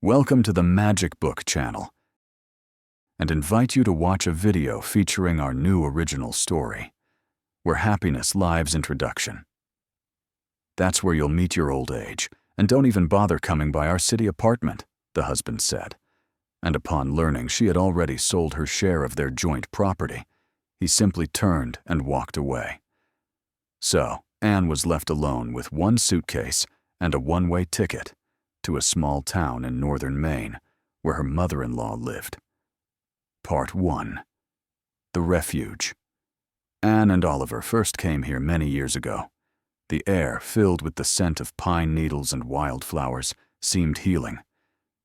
Welcome to the Magic Book channel, and invite you to watch a video featuring our new original story, Where Happiness Lives Introduction. That's where you'll meet your old age, and don't even bother coming by our city apartment, the husband said. And upon learning she had already sold her share of their joint property, he simply turned and walked away. So, Anne was left alone with one suitcase and a one-way ticket to a small town in northern Maine where her mother-in-law lived. Part 1. The Refuge. Anne and Oliver first came here many years ago. The air, filled with the scent of pine needles and wildflowers, seemed healing.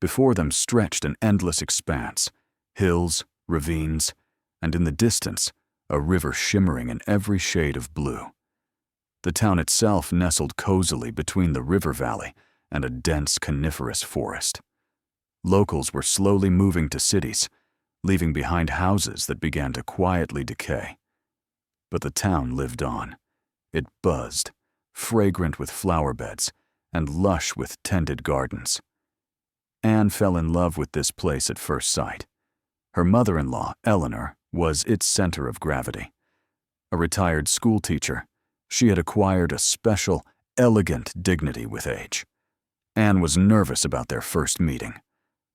Before them stretched an endless expanse, hills, ravines, and in the distance, a river shimmering in every shade of blue. The town itself nestled cozily between the river valley and a dense coniferous forest. Locals were slowly moving to cities, leaving behind houses that began to quietly decay. But the town lived on. It buzzed, fragrant with flower beds and lush with tended gardens. Anne fell in love with this place at first sight. Her mother-in-law, Eleanor, was its center of gravity. A retired schoolteacher, she had acquired a special, elegant dignity with age. Anne was nervous about their first meeting,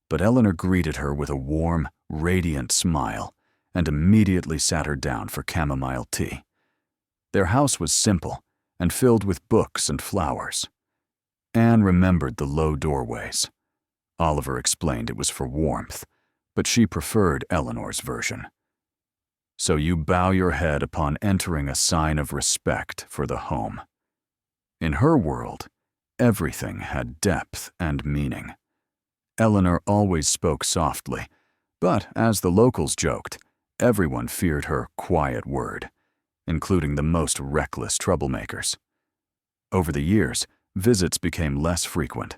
but Eleanor greeted her with a warm, radiant smile and immediately sat her down for chamomile tea. Their house was simple and filled with books and flowers. Anne remembered the low doorways. Oliver explained it was for warmth, but she preferred Eleanor's version. So you bow your head upon entering, a sign of respect for the home. In her world, everything had depth and meaning. Eleanor always spoke softly, but as the locals joked, everyone feared her quiet word, including the most reckless troublemakers. Over the years, visits became less frequent,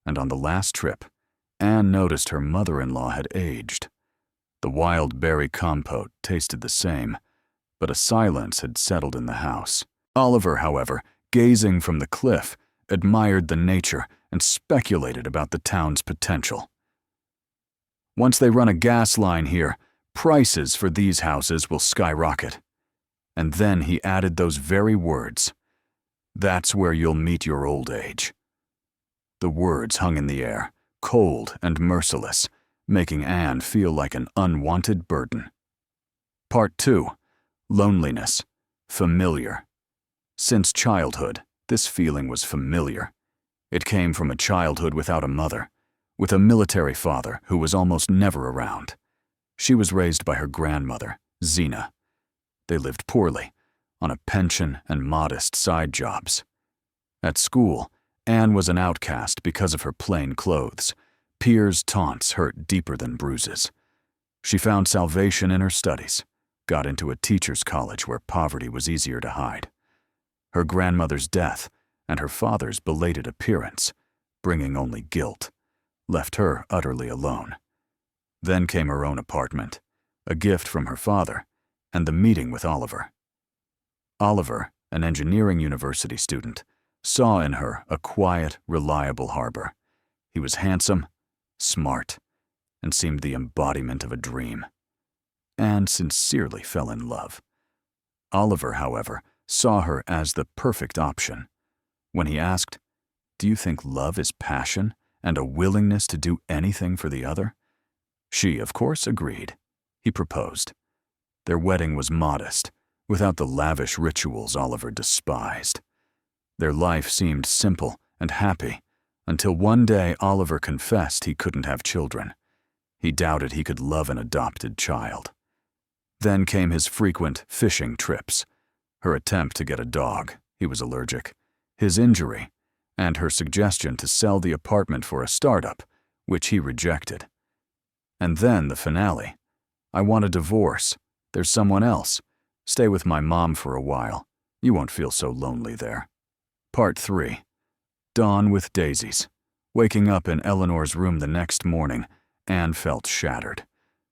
and on the last trip, Anne noticed her mother-in-law had aged. The wild berry compote tasted the same, but a silence had settled in the house. Oliver, however, gazing from the cliff, admired the nature and speculated about the town's potential. Once they run a gas line here, prices for these houses will skyrocket. And then he added those very words, "That's where you'll meet your old age." The words hung in the air, cold and merciless, making Anne feel like an unwanted burden. Part 2. Loneliness. Familiar. Since childhood, this feeling was familiar. It came from a childhood without a mother, with a military father who was almost never around. She was raised by her grandmother, Zena. They lived poorly, on a pension and modest side jobs. At school, Anne was an outcast because of her plain clothes. Peers' taunts hurt deeper than bruises. She found salvation in her studies, got into a teacher's college where poverty was easier to hide. Her grandmother's death and her father's belated appearance, bringing only guilt, left her utterly alone. Then came her own apartment, a gift from her father, and the meeting with Oliver. Oliver, an engineering university student, saw in her a quiet, reliable harbor. He was handsome, smart, and seemed the embodiment of a dream. Anne sincerely fell in love. Oliver, however, saw her as the perfect option. When he asked, "Do you think love is passion and a willingness to do anything for the other?" She, of course, agreed. He proposed. Their wedding was modest, without the lavish rituals Oliver despised. Their life seemed simple and happy, until one day Oliver confessed he couldn't have children. He doubted he could love an adopted child. Then came his frequent fishing trips, her attempt to get a dog, he was allergic, his injury, and her suggestion to sell the apartment for a startup, which he rejected. And then the finale. "I want a divorce. There's someone else. Stay with my mom for a while. You won't feel so lonely there." Part 3. Dawn with Daisies. Waking up in Eleanor's room the next morning, Anne felt shattered.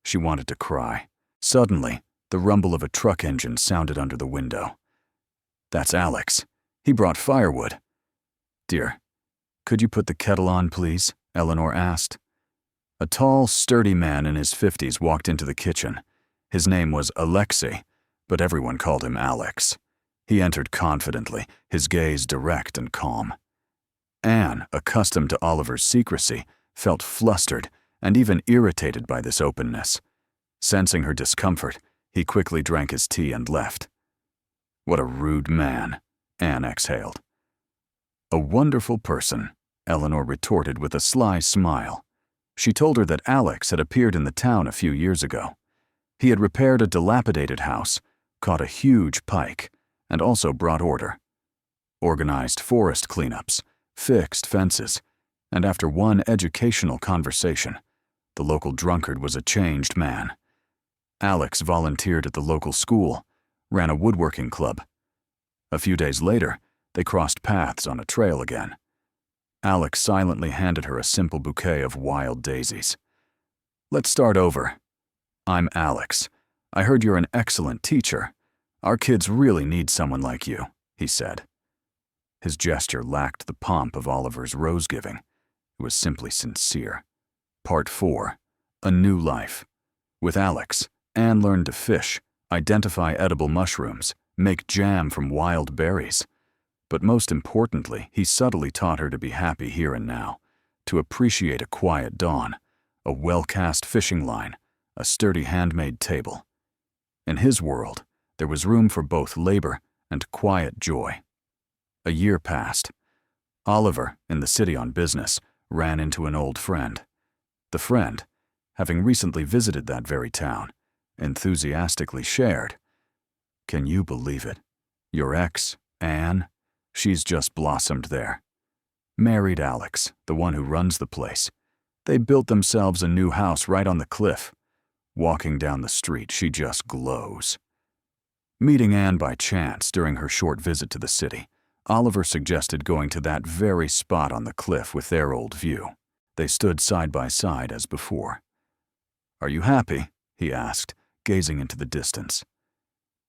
She wanted to cry. Suddenly, the rumble of a truck engine sounded under the window. "That's Alex. He brought firewood." "Dear, could you put the kettle on, please?" Eleanor asked. A tall, sturdy man in his 50s walked into the kitchen. His name was Alexei, but everyone called him Alex. He entered confidently, his gaze direct and calm. Anne, accustomed to Oliver's secrecy, felt flustered and even irritated by this openness. Sensing her discomfort, he quickly drank his tea and left. What a rude man, Anne exhaled. A wonderful person, Eleanor retorted with a sly smile. She told her that Alex had appeared in the town a few years ago. He had repaired a dilapidated house, caught a huge pike, and also brought order. Organized forest cleanups, fixed fences, and after one educational conversation, the local drunkard was a changed man. Alex volunteered at the local school, ran a woodworking club. A few days later, they crossed paths on a trail again. Alex silently handed her a simple bouquet of wild daisies. Let's start over. I'm Alex. I heard you're an excellent teacher. Our kids really need someone like you, he said. His gesture lacked the pomp of Oliver's rose-giving. It was simply sincere. Part 4. A New Life. With Alex, Anne learned to fish, identify edible mushrooms, make jam from wild berries. But most importantly, he subtly taught her to be happy here and now, to appreciate a quiet dawn, a well-cast fishing line, a sturdy handmade table. In his world, there was room for both labor and quiet joy. A year passed. Oliver, in the city on business, ran into an old friend. The friend, having recently visited that very town, enthusiastically shared. Can you believe it? Your ex, Anne, she's just blossomed there. Married Alex, the one who runs the place. They built themselves a new house right on the cliff. Walking down the street, she just glows. Meeting Anne by chance during her short visit to the city, Oliver suggested going to that very spot on the cliff with their old view. They stood side by side as before. Are you happy? He asked, gazing into the distance.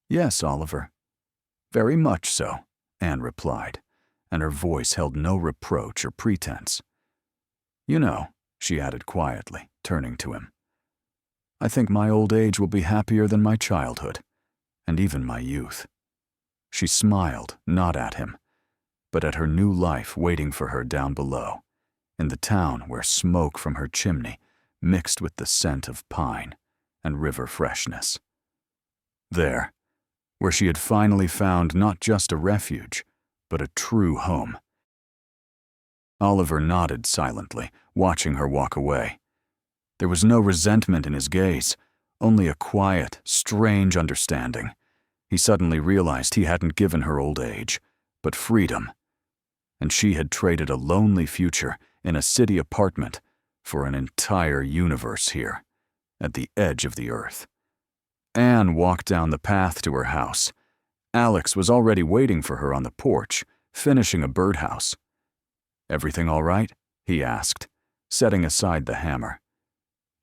Yes, Oliver. Very much so, Anne replied, and her voice held no reproach or pretense. You know, she added quietly, turning to him, I think my old age will be happier than my childhood, and even my youth. She smiled, not at him, but at her new life waiting for her down below, in the town where smoke from her chimney mixed with the scent of pine and river freshness. There, where she had finally found not just a refuge, but a true home. Oliver nodded silently, watching her walk away. There was no resentment in his gaze, only a quiet, strange understanding. He suddenly realized he hadn't given her old age, but freedom. And she had traded a lonely future in a city apartment for an entire universe here, at the edge of the earth. Anne walked down the path to her house. Alex was already waiting for her on the porch, finishing a birdhouse. Everything all right? He asked, setting aside the hammer.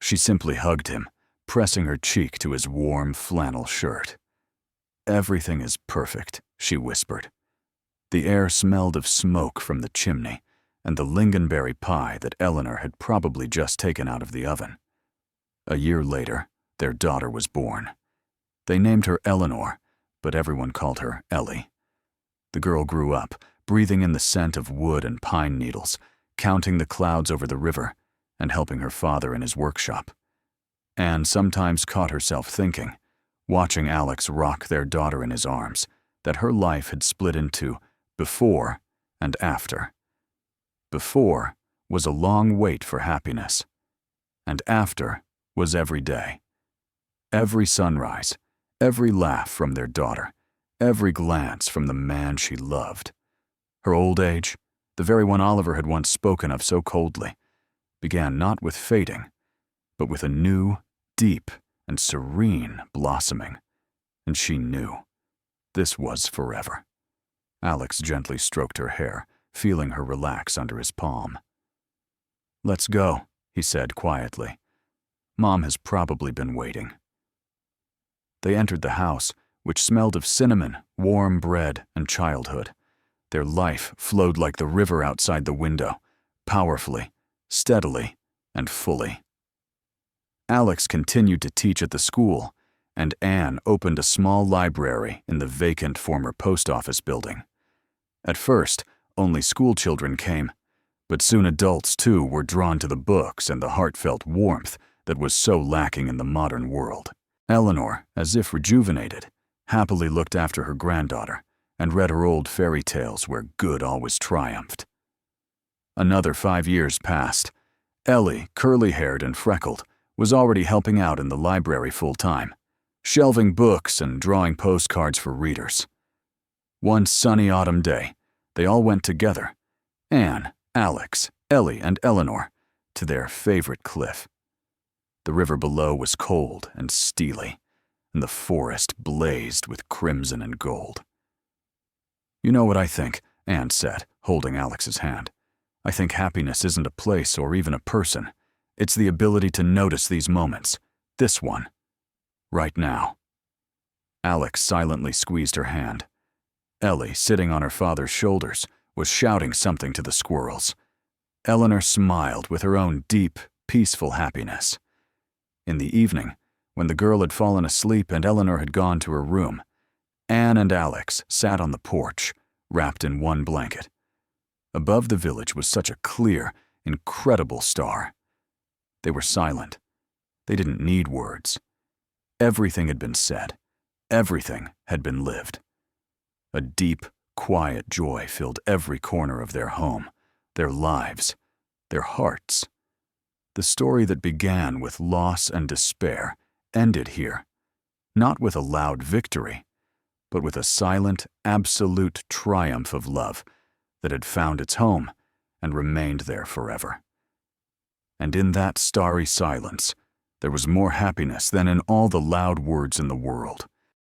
She simply hugged him, pressing her cheek to his warm flannel shirt. Everything is perfect, she whispered. The air smelled of smoke from the chimney and the lingonberry pie that Eleanor had probably just taken out of the oven. A year later, their daughter was born. They named her Eleanor, but everyone called her Ellie. The girl grew up, breathing in the scent of wood and pine needles, counting the clouds over the river, and helping her father in his workshop. Anne sometimes caught herself thinking, watching Alex rock their daughter in his arms, that her life had split into before and after. Before was a long wait for happiness, and after was every day. Every sunrise, every laugh from their daughter, every glance from the man she loved. Her old age, the very one Oliver had once spoken of so coldly, began not with fading, but with a new, deep, and serene blossoming. And she knew. This was forever. Alex gently stroked her hair, feeling her relax under his palm. Let's go, he said quietly. Mom has probably been waiting. They entered the house, which smelled of cinnamon, warm bread, and childhood. Their life flowed like the river outside the window, powerfully, steadily and fully. Alex continued to teach at the school, and Anne opened a small library in the vacant former post office building. At first, only school children came, but soon adults too were drawn to the books and the heartfelt warmth that was so lacking in the modern world. Eleanor, as if rejuvenated, happily looked after her granddaughter and read her old fairy tales where good always triumphed. Another 5 years passed. Ellie, curly-haired and freckled, was already helping out in the library full-time, shelving books and drawing postcards for readers. One sunny autumn day, they all went together, Anne, Alex, Ellie, and Eleanor, to their favorite cliff. The river below was cold and steely, and the forest blazed with crimson and gold. "You know what I think," Anne said, holding Alex's hand. "I think happiness isn't a place or even a person. It's the ability to notice these moments. This one. Right now." Alex silently squeezed her hand. Ellie, sitting on her father's shoulders, was shouting something to the squirrels. Eleanor smiled with her own deep, peaceful happiness. In the evening, when the girl had fallen asleep and Eleanor had gone to her room, Anne and Alex sat on the porch, wrapped in one blanket. Above the village was such a clear, incredible star. They were silent. They didn't need words. Everything had been said. Everything had been lived. A deep, quiet joy filled every corner of their home, their lives, their hearts. The story that began with loss and despair ended here, not with a loud victory, but with a silent, absolute triumph of love that had found its home and remained there forever. And in that starry silence, there was more happiness than in all the loud words in the world.